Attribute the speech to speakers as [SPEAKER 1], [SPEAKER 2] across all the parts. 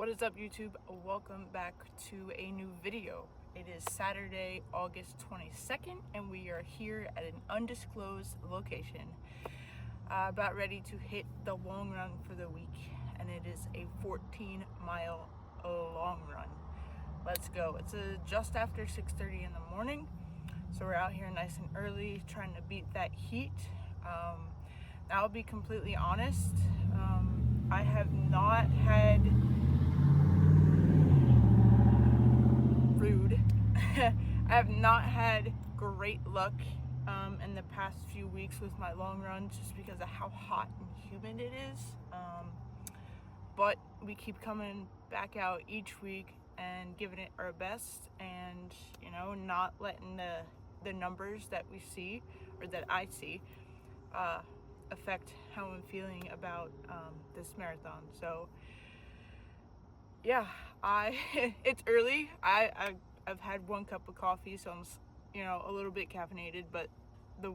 [SPEAKER 1] What is up, YouTube? Welcome back to a new video. It is Saturday, August 22nd, and we are here at an undisclosed location, about ready to hit the long run for the week, and it is a 14-mile long run. Let's go. It's just after 6:30 in the morning, so we're out here nice and early trying to beat that heat. I'll be completely honest, I have not had I have not had great luck in the past few weeks with my long runs, just because of how hot and humid it is. But we keep coming back out each week and giving it our best, and not letting the numbers that we see, or that I see, affect how I'm feeling about this marathon. So yeah, it's early. I've had one cup of coffee, so I'm a little bit caffeinated, but the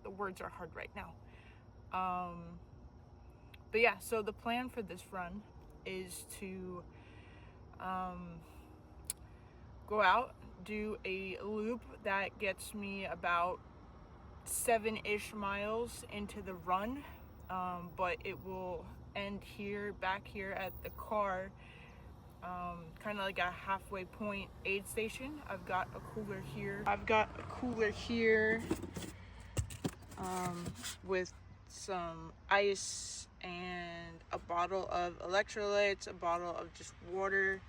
[SPEAKER 1] words are hard right now. But yeah, so the plan for this run is to go out, do a loop that gets me about 7-ish miles into the run, but it will end back here at the car, kind of like a halfway point aid station. I've got a cooler here. With some ice and a bottle of electrolytes, a bottle of just water,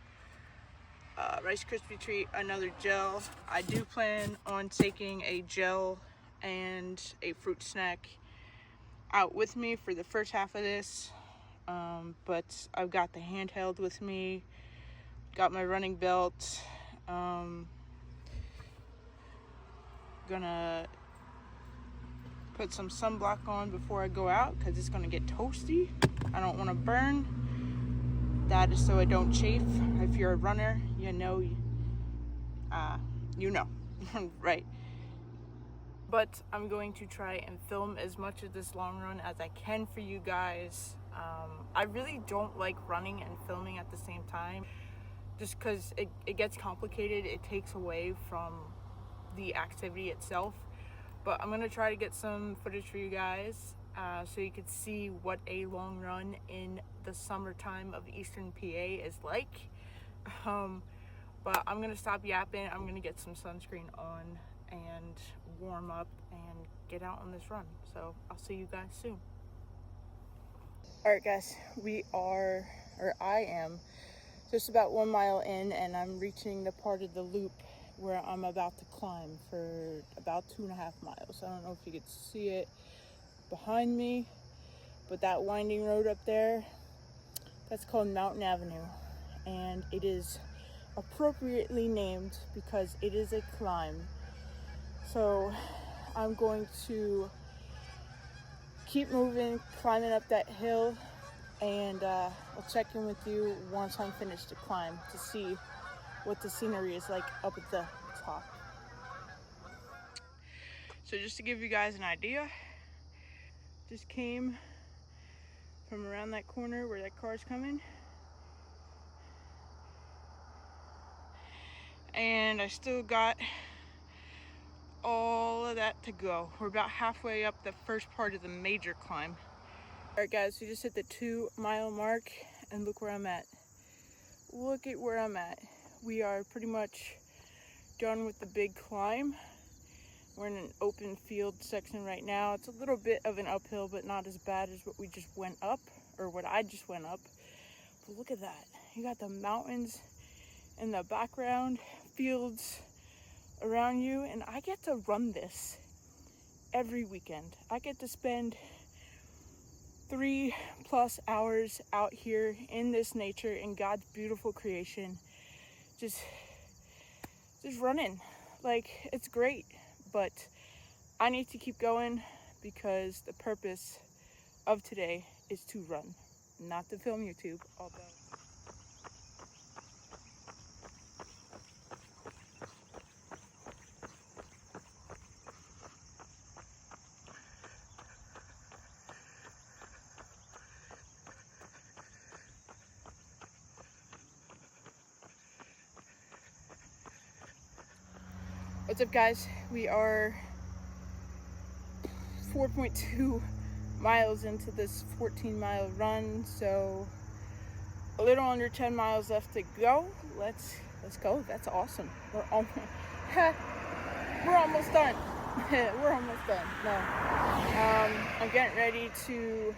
[SPEAKER 1] Rice Krispie treat, another gel. I do plan on taking a gel and a fruit snack out with me for the first half of this, but I've got the handheld with me, got my running belt. Gonna put some sunblock on before I go out because it's gonna get toasty. I don't want to burn. That is so I don't chafe. If you're a runner, you know, right? But I'm going to try and film as much of this long run as I can for you guys. I really don't like running and filming at the same time, just because it gets complicated. It takes away from the activity itself. But I'm going to try to get some footage for you guys, so you could see what a long run in the summertime of Eastern PA is like. But I'm going to stop yapping. I'm going to get some sunscreen on and warm up and get out on this run. So I'll see you guys soon. Alright guys, I am just about 1 mile in, and I'm reaching the part of the loop where I'm about to climb for about 2.5 miles. I don't know if you could see it behind me, but that winding road up there, that's called Mountain Avenue, and it is appropriately named because it is a climb. So I'm going to keep moving, climbing up that hill, and I'll check in with you once I'm finished the climb to see what the scenery is like up at the top. So just to give you guys an idea, just came from around that corner where that car's coming, and I still got all of that to go. We're about halfway up the first part of the major climb. Alright guys, we just hit the 2-mile mark, and look where I'm at. Look at where I'm at. We are pretty much done with the big climb. We're in an open field section right now. It's a little bit of an uphill, but not as bad as what we just went up, or what I just went up. But look at that. You got the mountains in the background, fields around you, and I get to run this every weekend. I get to spend 3+ hours out here in this nature, in God's beautiful creation, just running. Like, it's great, but I need to keep going because the purpose of today is to run, not to film YouTube. Although What's up, guys? We are 4.2 miles into this 14-mile run, so a little under 10 miles left to go. Let's go. That's awesome. We're almost done. We're almost done. No, I'm getting ready to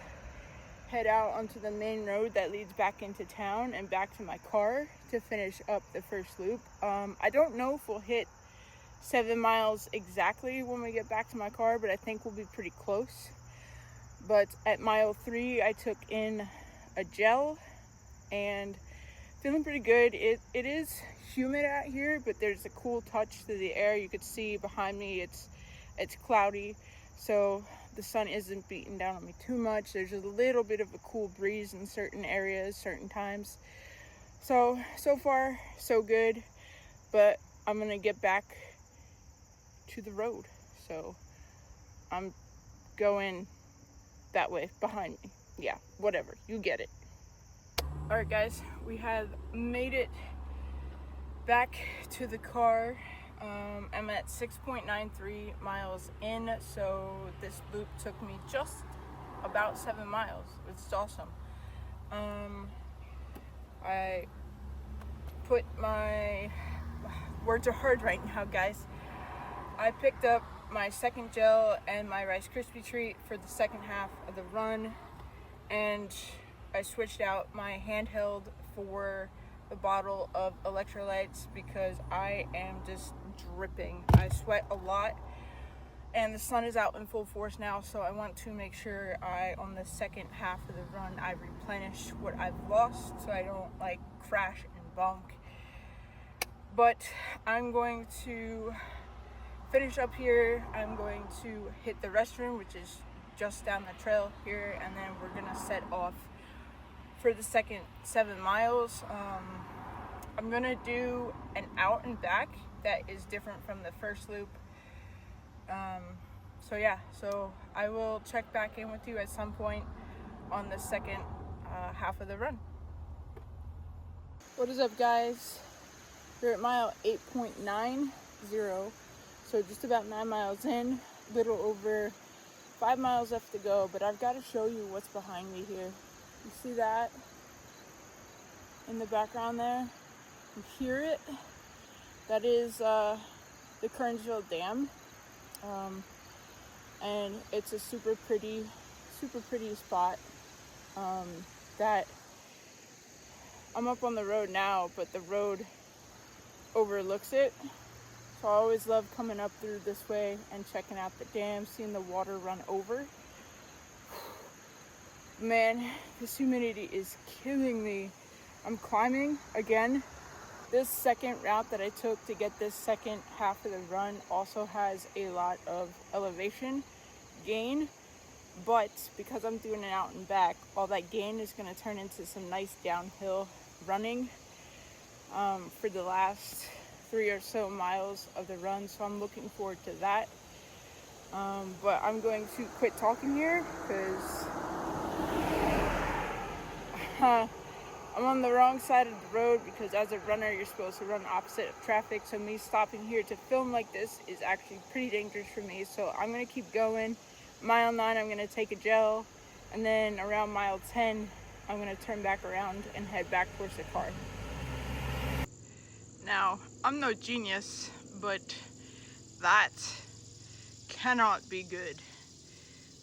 [SPEAKER 1] head out onto the main road that leads back into town and back to my car to finish up the first loop. I don't know if we'll hit 7 miles exactly when we get back to my car, but I think we'll be pretty close. But at mile 3, I took in a gel and feeling pretty good. It is humid out here, but there's a cool touch to the air. You could see behind me it's cloudy, so the sun isn't beating down on me too much. There's a little bit of a cool breeze in certain areas, certain times. So far so good, but I'm gonna get back to the road, so I'm going that way behind me. Yeah, whatever, you get it. All right, guys, we have made it back to the car. I'm at 6.93 miles in, so this loop took me just about 7 miles. It's awesome. I put my words are hard right now, guys. I picked up my second gel and my Rice Krispie treat for the second half of the run, and I switched out my handheld for the bottle of electrolytes because I am just dripping. I sweat a lot and the sun is out in full force now, so I want to make sure on the second half of the run, I replenish what I've lost so I don't like crash and bonk. But I'm going to finish up here. I'm going to hit the restroom, which is just down the trail here, and then we're gonna set off for the second 7 miles. I'm gonna do an out and back that is different from the first loop. So I will check back in with you at some point on the second half of the run. What is up, guys? We're at mile 8.90, so just about 9 miles in, little over 5 miles left to go, but I've got to show you what's behind me here. You see that in the background there? You hear it? That is the Kernsville Dam, and it's a super pretty spot. That I'm up on the road now, but the road overlooks it. So I always love coming up through this way and checking out the dam, seeing the water run over. Man, this humidity is killing me. I'm climbing again. This second route that I took to get this second half of the run also has a lot of elevation gain, but because I'm doing it out and back, all that gain is going to turn into some nice downhill running for the last 3 or so miles of the run, so I'm looking forward to that. But I'm going to quit talking here because I'm on the wrong side of the road, because as a runner you're supposed to run opposite of traffic, so me stopping here to film like this is actually pretty dangerous for me. So I'm going to keep going. Mile 9 I'm going to take a gel, and then around mile 10 I'm going to turn back around and head back towards the car. Now, I'm no genius, but that cannot be good.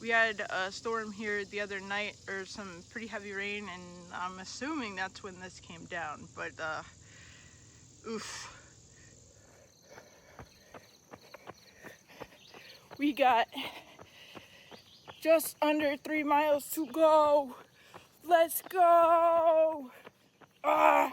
[SPEAKER 1] We had a storm here the other night, or some pretty heavy rain, and I'm assuming that's when this came down, but oof. We got just under 3 miles to go. Let's go. Ah.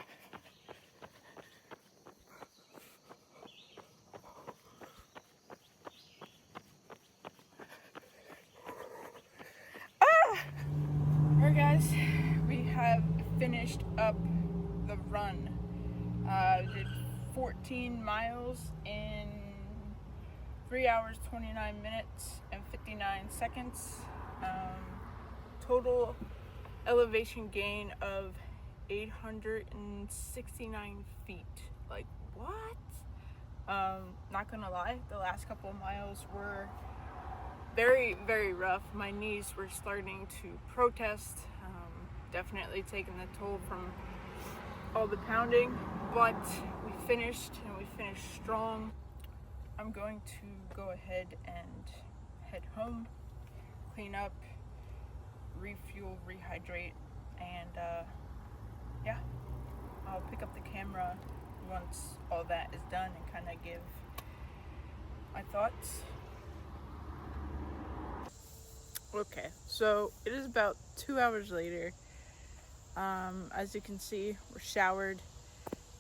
[SPEAKER 1] Alright, guys, we have finished up the run. Did 14 miles in 3 hours, 29 minutes, and 59 seconds. Total elevation gain of 869 feet. Like, what? Not gonna lie, the last couple of miles were very, very rough. My knees were starting to protest, definitely taking the toll from all the pounding, but we finished, and we finished strong. I'm going to go ahead and head home, clean up, refuel, rehydrate, and yeah, I'll pick up the camera once all that is done and kind of give my thoughts. Okay, so it is about 2 hours later. As you can see, we're showered,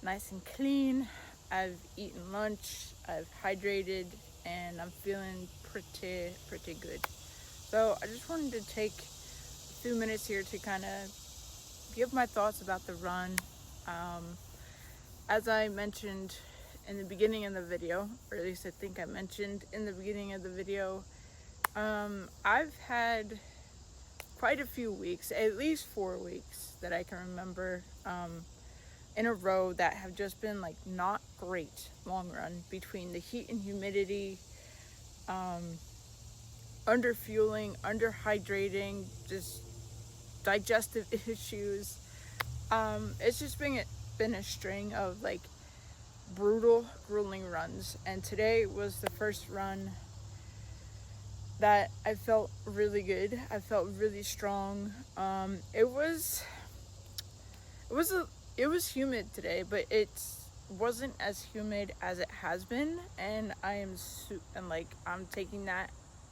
[SPEAKER 1] nice and clean. I've eaten lunch, I've hydrated, and I'm feeling pretty good. So I just wanted to take a few minutes here to kind of give my thoughts about the run. As I mentioned in the beginning of the video, or at least I think I mentioned in the beginning of the video, I've had quite a few weeks, at least 4 weeks that I can remember, in a row that have just been like not great long run, between the heat and humidity, under fueling, under hydrating, just digestive issues. It's just been a string of like brutal, grueling runs, and today was the first run that I felt really good. I felt really strong. It was humid today, but it wasn't as humid as it has been, and I'm taking that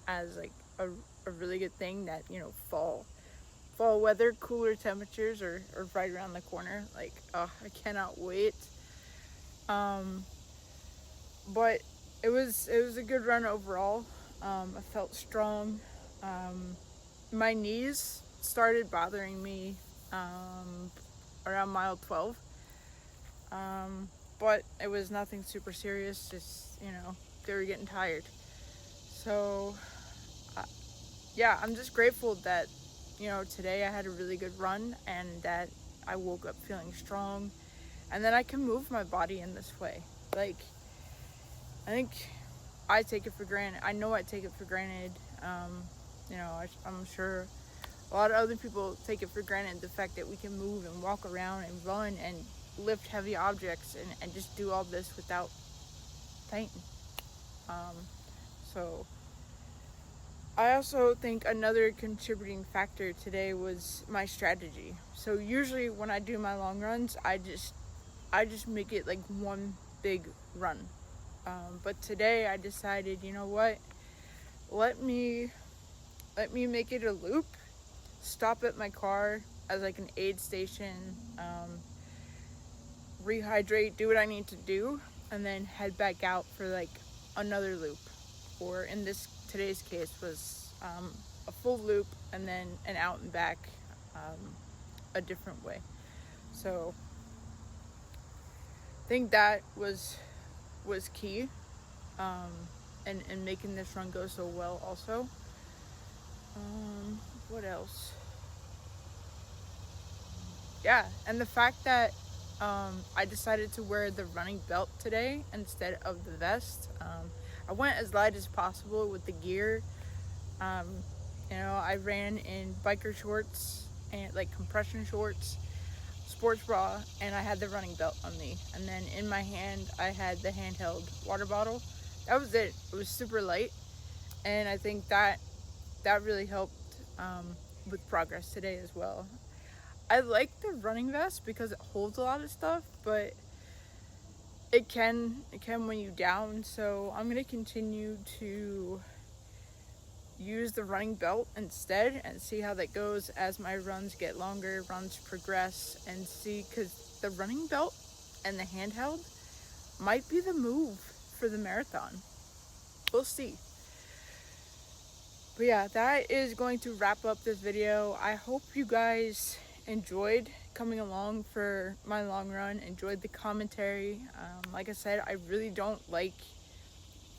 [SPEAKER 1] as like a really good thing, that, you know, fall weather, cooler temperatures are right around the corner. Like, oh, I cannot wait. But it was a good run overall. I felt strong. My knees started bothering me around mile 12, but it was nothing super serious, just, you know, they were getting tired. So yeah, I'm just grateful that, you know, today I had a really good run, and that I woke up feeling strong, and that I can move my body in this way. Like, I think I take it for granted. I know I take it for granted. You know, I'm sure a lot of other people take it for granted, the fact that we can move and walk around and run and lift heavy objects and just do all this without fainting. So I also think another contributing factor today was my strategy. So usually when I do my long runs, I just make it like one big run. But today I decided, you know what? Let me make it a loop. Stop at my car as like an aid station, rehydrate, do what I need to do, and then head back out for like another loop, or in today's case was a full loop and then an out and back, a different way. So I think that was key, and making this run go so well also. What else? Yeah, and the fact that I decided to wear the running belt today instead of the vest. I went as light as possible with the gear. You know, I ran in biker shorts and like compression shorts, sports bra, and I had the running belt on me. And then in my hand, I had the handheld water bottle. That was it. It was super light, and I think that really helped with progress today as well. I like the running vest because it holds a lot of stuff, but it can weigh you down. So I'm gonna continue to use the running belt instead and see how that goes as my runs get longer, runs progress, and see, because the running belt and the handheld might be the move for the marathon. We'll see. But yeah, that is going to wrap up this video. I hope you guys enjoyed coming along for my long run, enjoyed the commentary. Like I said, I really don't like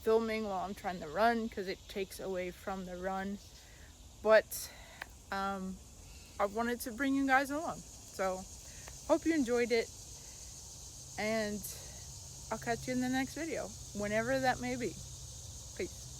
[SPEAKER 1] filming while I'm trying to run because it takes away from the run, but I wanted to bring you guys along. So hope you enjoyed it, and I'll catch you in the next video, whenever that may be. Peace.